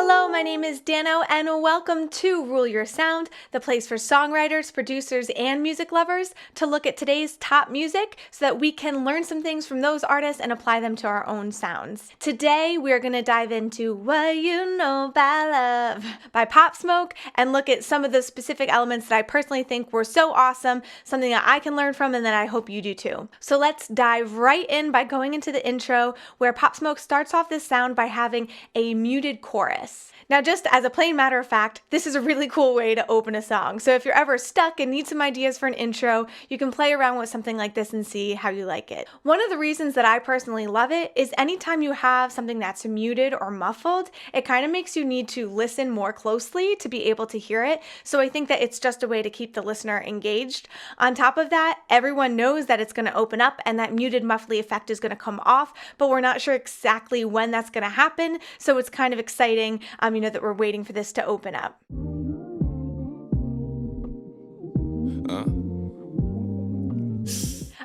Hello, my name is Dano, and welcome to Rule Your Sound, the place for songwriters, producers, and music lovers to look at today's top music so that we can learn some things from those artists and apply them to our own sounds. Today, we are going to dive into What You Know Bout Love by Pop Smoke and look at some of the specific elements that I personally think were so awesome, something that I can learn from and that I hope you do too. So let's dive right in by going into the intro where Pop Smoke starts off this sound by having a muted chorus. Now, just as a plain matter of fact, this is a really cool way to open a song. So if you're ever stuck and need some ideas for an intro, you can play around with something like this and see how you like it. One of the reasons that I personally love it is anytime you have something that's muted or muffled, it kind of makes you need to listen more closely to be able to hear it. So I think that it's just a way to keep the listener engaged. On top of that, everyone knows that it's going to open up and that muted muffly effect is going to come off, but we're not sure exactly when that's going to happen. So it's kind of exciting, that we're waiting for this to open up.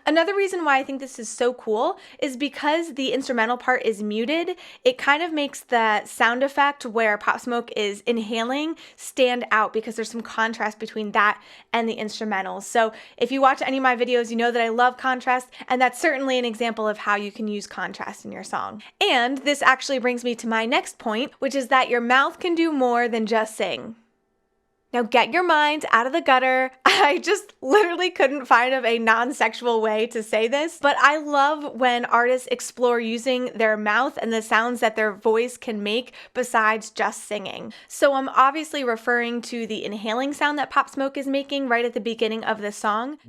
Another reason why I think this is so cool is because the instrumental part is muted. It kind of makes the sound effect where Pop Smoke is inhaling stand out because there's some contrast between that and the instrumentals. So if you watch any of my videos, you know that I love contrast, and that's certainly an example of how you can use contrast in your song. And this actually brings me to my next point, which is that your mouth can do more than just sing. Now get your mind out of the gutter. I just literally couldn't find a non-sexual way to say this, but I love when artists explore using their mouth and the sounds that their voice can make besides just singing. So I'm obviously referring to the inhaling sound that Pop Smoke is making right at the beginning of the song.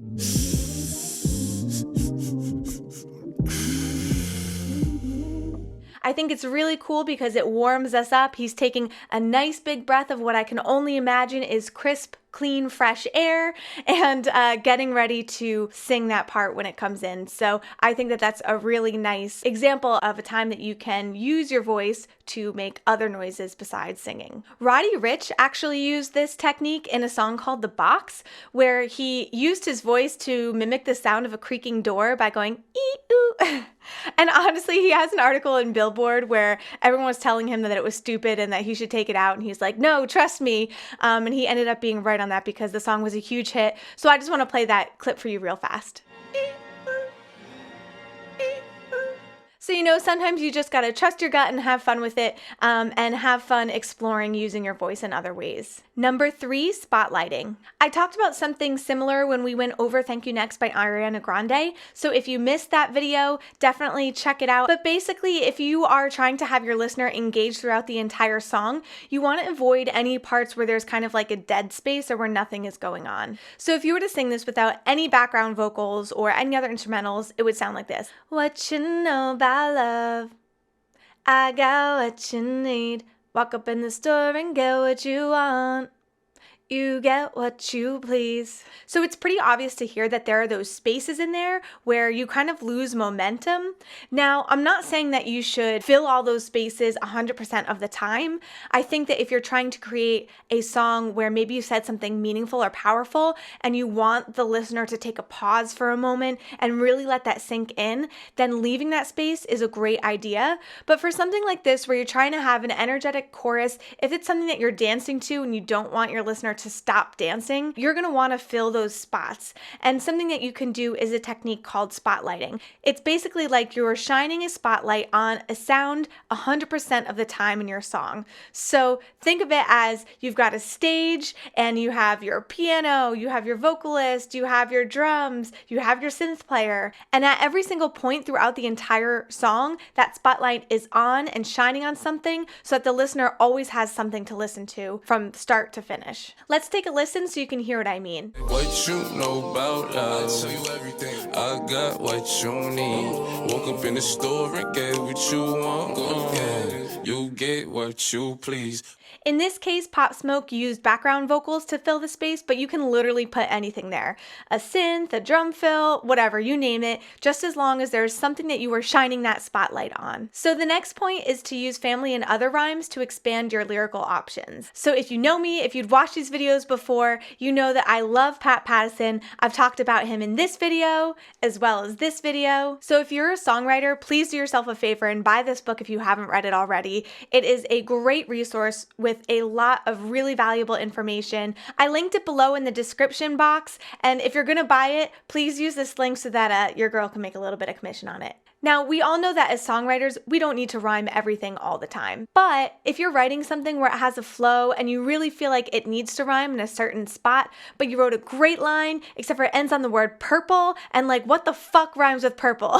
I think it's really cool because it warms us up. He's taking a nice big breath of what I can only imagine is crisp, clean, fresh air and getting ready to sing that part when it comes in. So I think that that's a really nice example of a time that you can use your voice to make other noises besides singing. Roddy Ricch actually used this technique in a song called The Box, where he used his voice to mimic the sound of a creaking door by going ee-oo. And honestly, he has an article in Billboard where everyone was telling him that it was stupid and that he should take it out. And he's like, no, trust me. And he ended up being right on that because the song was a huge hit. So I just want to play that clip for you real fast. So, sometimes you just got to trust your gut and have fun with it and have fun exploring using your voice in other ways. Number 3, spotlighting. I talked about something similar when we went over Thank You Next by Ariana Grande. So if you missed that video, definitely check it out. But basically, if you are trying to have your listener engaged throughout the entire song, you want to avoid any parts where there's kind of like a dead space or where nothing is going on. So if you were to sing this without any background vocals or any other instrumentals, it would sound like this. What you know about love, I got what you need. Walk up in the store and get what you want. You get what you please. So it's pretty obvious to hear that there are those spaces in there where you kind of lose momentum. Now, I'm not saying that you should fill all those spaces 100% of the time. I think that if you're trying to create a song where maybe you said something meaningful or powerful and you want the listener to take a pause for a moment and really let that sink in, then leaving that space is a great idea. But for something like this where you're trying to have an energetic chorus, if it's something that you're dancing to and you don't want your listener to stop dancing, you're going to want to fill those spots. And something that you can do is a technique called spotlighting. It's basically like you're shining a spotlight on a sound 100% of the time in your song. So think of it as you've got a stage and you have your piano, you have your vocalist, you have your drums, you have your synth player. And at every single point throughout the entire song, that spotlight is on and shining on something so that the listener always has something to listen to from start to finish. Let's take a listen so you can hear what I mean. What you know about love? I tell you everything. I got what you need. Woke up in the store and get what you want. Yeah, you get what you please. In this case, Pop Smoke used background vocals to fill the space, but you can literally put anything there. A synth, a drum fill, whatever, you name it, just as long as there's something that you are shining that spotlight on. So the next point is to use family and other rhymes to expand your lyrical options. So if you know me, if you'd watched these videos before, you know that I love Pat Pattison. I've talked about him in this video as well as this video. So if you're a songwriter, please do yourself a favor and buy this book if you haven't read it already. It is a great resource with a lot of really valuable information. I linked it below in the description box, and if you're gonna buy it, please use this link so that your girl can make a little bit of commission on it. Now, we all know that as songwriters, we don't need to rhyme everything all the time. But if you're writing something where it has a flow and you really feel like it needs to rhyme in a certain spot, but you wrote a great line, except for it ends on the word purple, and like, what the fuck rhymes with purple?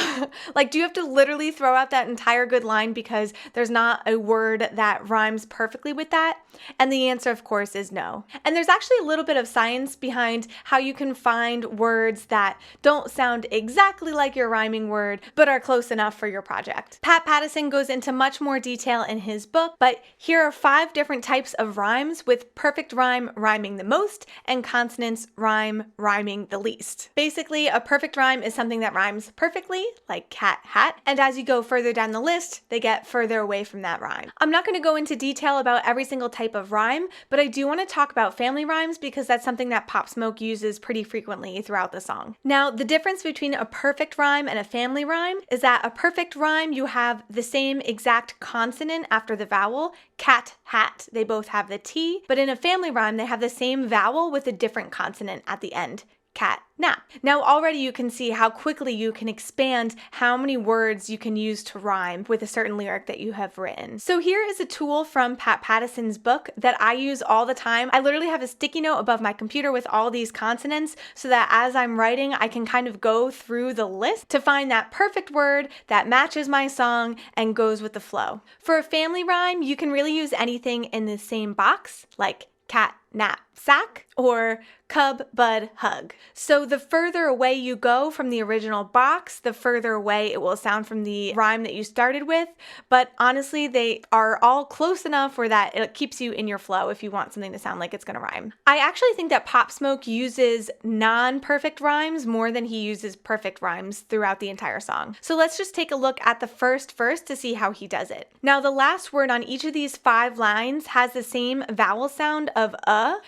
Like, do you have to literally throw out that entire good line because there's not a word that rhymes perfectly with that? And the answer, of course, is no. And there's actually a little bit of science behind how you can find words that don't sound exactly like your rhyming word, but are close enough for your project. Pat Pattison goes into much more detail in his book, but here are 5 different types of rhymes, with perfect rhyme rhyming the most and consonants rhyme rhyming the least. Basically, a perfect rhyme is something that rhymes perfectly, like cat, hat, and as you go further down the list, they get further away from that rhyme. I'm not going to go into detail about every single type of rhyme, but I do want to talk about family rhymes because that's something that Pop Smoke uses pretty frequently throughout the song. Now, the difference between a perfect rhyme and a family rhyme is that a perfect rhyme, you have the same exact consonant after the vowel, cat, hat, they both have the T, but in a family rhyme, they have the same vowel with a different consonant at the end, cat, nap. Now already you can see how quickly you can expand how many words you can use to rhyme with a certain lyric that you have written. So here is a tool from Pat Pattison's book that I use all the time. I literally have a sticky note above my computer with all these consonants so that as I'm writing, I can kind of go through the list to find that perfect word that matches my song and goes with the flow. For a family rhyme, you can really use anything in the same box, like cat, nap, sack, or cub, bud, hug. So the further away you go from the original box, the further away it will sound from the rhyme that you started with. But honestly, they are all close enough where that it keeps you in your flow if you want something to sound like it's gonna rhyme. I actually think that Pop Smoke uses non-perfect rhymes more than he uses perfect rhymes throughout the entire song. So let's just take a look at the first verse to see how he does it. Now the last word on each of these 5 lines has the same vowel sound of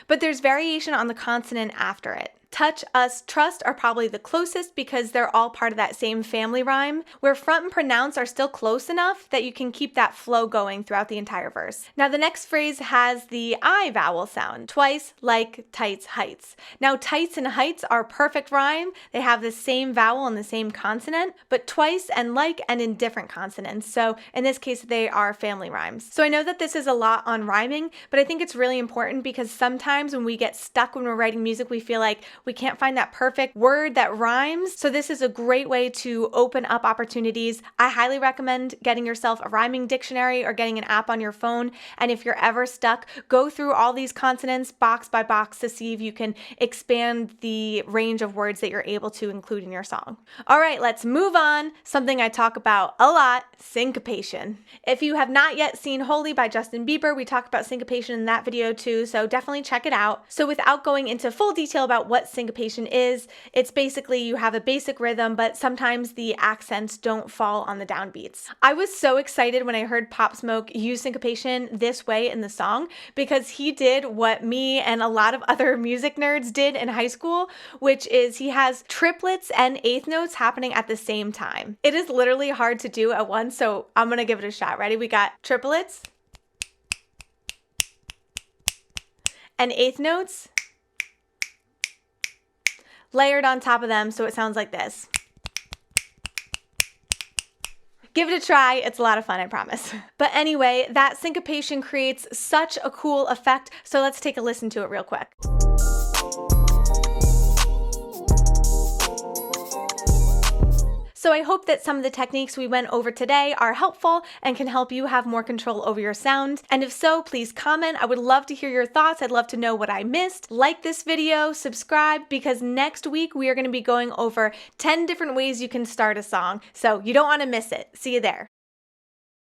but there's variation on the consonant after it. Touch, us, trust are probably the closest because they're all part of that same family rhyme, where front and pronounce are still close enough that you can keep that flow going throughout the entire verse. Now the next phrase has the I vowel sound, twice, like, tights, heights. Now tights and heights are perfect rhyme. They have the same vowel and the same consonant, but twice and like and in different consonants. So in this case, they are family rhymes. So I know that this is a lot on rhyming, but I think it's really important because sometimes when we get stuck when we're writing music, we feel like we can't find that perfect word that rhymes. So this is a great way to open up opportunities. I highly recommend getting yourself a rhyming dictionary or getting an app on your phone. And if you're ever stuck, go through all these consonants box by box to see if you can expand the range of words that you're able to include in your song. All right, let's move on. Something I talk about a lot, syncopation. If you have not yet seen Holy by Justin Bieber, we talked about syncopation in that video too, so definitely check it out. So without going into full detail about what syncopation is, it's basically you have a basic rhythm, but sometimes the accents don't fall on the downbeats. I was so excited when I heard Pop Smoke use syncopation this way in the song because he did what me and a lot of other music nerds did in high school, which is he has triplets and eighth notes happening at the same time. It is literally hard to do at once, so I'm gonna give it a shot. Ready? We got triplets and eighth notes layered on top of them, so it sounds like this. Give it a try, it's a lot of fun, I promise. But anyway, that syncopation creates such a cool effect, so let's take a listen to it real quick. So I hope that some of the techniques we went over today are helpful and can help you have more control over your sound. And if so, please comment. I would love to hear your thoughts. I'd love to know what I missed. Like this video, subscribe, because next week we are going to be going over 10 different ways you can start a song. So you don't want to miss it. See you there.